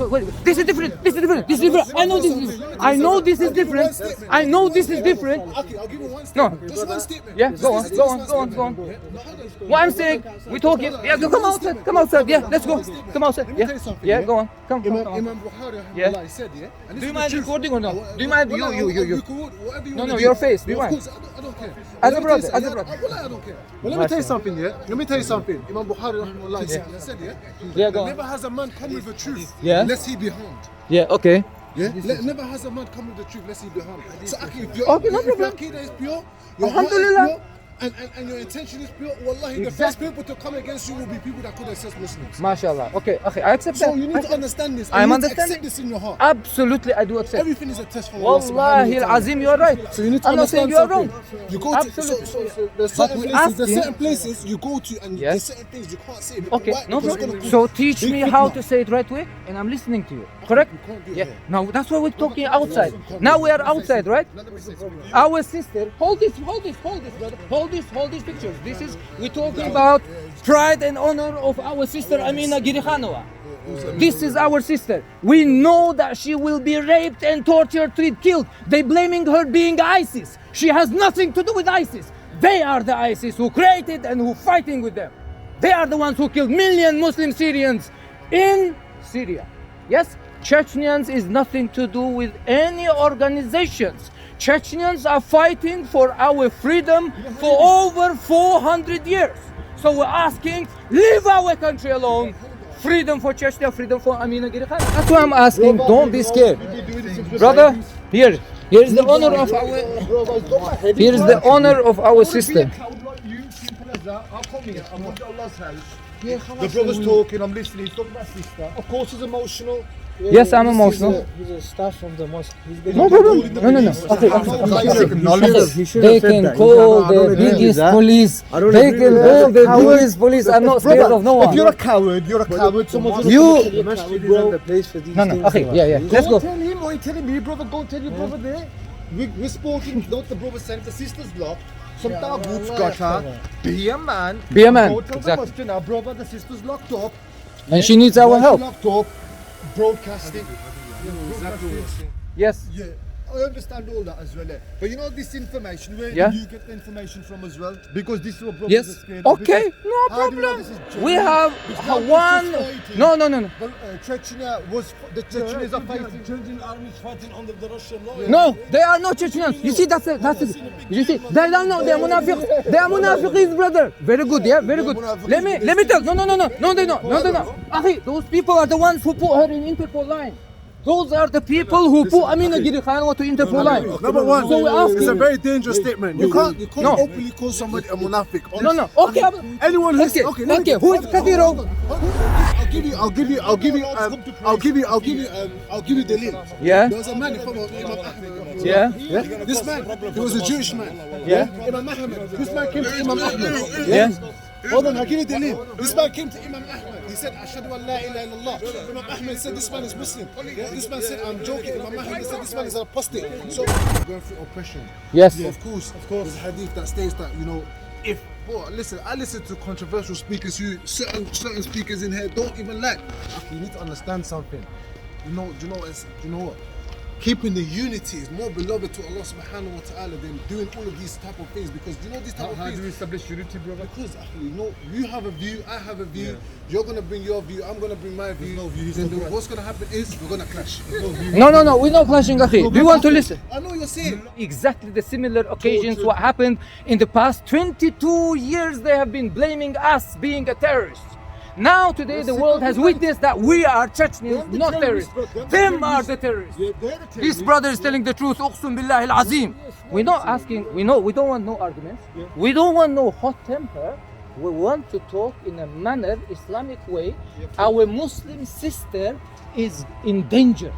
wait. This is different. This is different. This is different. I know this is different. I know this is different. I know this is different. Okay, I'll give you one No. statement. Just one statement. Yeah, go on. What I'm saying, we're talking. Yeah, come outside. Come outside. Yeah, let's go. Come outside. Let me tell Yeah, you something, yeah, go on. Come. Imam Bukhari, Yeah. said, and Do you this is mind the truth. recording or no? Do you mind? You. You could, whatever you No, want no, to your do. face. Do you Of mind? course, I don't care. As a Let me brother, tell you as a something, brother. I don't care. But let me tell you something, yeah? Let me tell you something. Imam Bukhari, said, Yeah, go on. never has a man come with the truth Yeah. unless he be harmed. Yeah, okay. Yeah? Never has a man come with the truth unless he be harmed. So, if your Okay, no problem. aqidah is pure, your heart is Alhamdulillah. pure, and your intention is pure, wallahi, the first people to come against you will be people that could assess Muslims. MashaAllah. Okay, I accept that. So you need to understand this. I'm you need to understanding. accept this in your heart. Absolutely, I do accept. Everything is a test from Allah subhanahu wa Wallahi ta'ala. al-Azim, you're right. So you need to I'm not saying understand you're wrong. something. You go to Absolutely. so there's But certain we places. There's asking- certain places you go to, and Yes. there's certain things you can't say. Okay, Why? no Because it's problem. gonna So cause teach big me how fitna. to say it right way, and I'm listening to you. Correct? You can't do it Yeah. here. Now that's why we're talking outside. Now we are outside, right? Our sister, hold this, brother. Hold these pictures. This is we're talking about pride and honor of our sister Amina Girikhanova. This is our sister. We know that she will be raped and tortured, killed. They blaming her being ISIS. She has nothing to do with ISIS. They are the ISIS who created and who fighting with them. They are the ones who killed million Muslim Syrians in Syria. Yes, Chechens is nothing to do with any organizations. Chechens are fighting for our freedom for over 400 years. So we're asking, leave our country alone. Freedom for Chechnya, freedom for Amina Girikhan. That's why I'm asking, don't be scared. Brother, here is the honor of our sister. The brother's talking, I'm listening, he's talking about sister. Of course he's emotional. Yes, I'm emotional. He's a staff from the mosque. No problem. No. Okay. They can call the biggest police. They can call the biggest police. I'm not scared of no one. If you're a coward, someone's You- The masjid isn't the place for these No. things. Okay. Yeah. Let's Go go. tell him, or you telling me, brother, go tell your brother there. We're sporting, don't the brother send the sister's block. Some boots got her. Be a man. Be a man. Go tell Exactly. the mosque now, brother, the sister's locked up. And she needs our Why she help. locked up, broadcasting. Yes. Yeah, I understand all that as well. But you know this information, where Yeah. do you get the information from as well? Because this is what brothers Yes. are scared of. Okay. Because No how do you know problem. this is We genuine? have It's not one. just fighting. No. But Chechnya was the Chechens are fighting. Children armies fighting under the Russian law. No, they are not Chechens. You see, that's it. You see, they don't know. They are munafiq. They are munafiqis, brother. Very good, yeah, very good. Let me tell. No, they don't. Akhi, those people are the ones who put her in Interpol line. Those are the people who put Amina Girikhanova to Interpol line. Number one, So we're asking. it's a very dangerous statement. You can't No. openly call somebody a munafiq. No. Okay. Anyone who's Okay. let me get- Who is Kathiro? I'll give you the link. Yeah. There was a man in front of Imam Ahmed. Yeah. This man, he was a Jewish man. Yeah. Imam Ahmed. This man came to Imam Ahmed. Yeah. Hold on, I'll give you the link. This man came to Imam Ahmed. He said, Ashhadu an la ilaha illallah. Imam Ahmed said, this man is Muslim. This man said, I'm joking. Imam Ahmed said, this man is an apostate. So, going through oppression. Yes. Of course. There's a hadith that states that, listen, I listen to controversial speakers who certain speakers in here don't even like. Okay, you need to understand something. Do you know what? Keeping the unity is more beloved to Allah subhanahu wa ta'ala than doing all of these type of things, because you know these type of How things. do we establish unity, brother? Because you have a view, I have a view, you're gonna bring your view, I'm gonna bring my view. Then what's gonna happen is we're gonna clash. No, we're not clashing, akhi. Do you want to listen? I know you're saying. Exactly the similar occasions what happened in the past 22 years. They have been blaming us being a terrorist. Now today the world has witnessed that we are Chechens, not terrorists. Them are the terrorists. This brother is telling the truth. Uqsum billahi al-azim. We're not asking, we don't want no arguments. We don't want no hot temper. We want to talk in a manner, Islamic way. Our Muslim sister is in danger.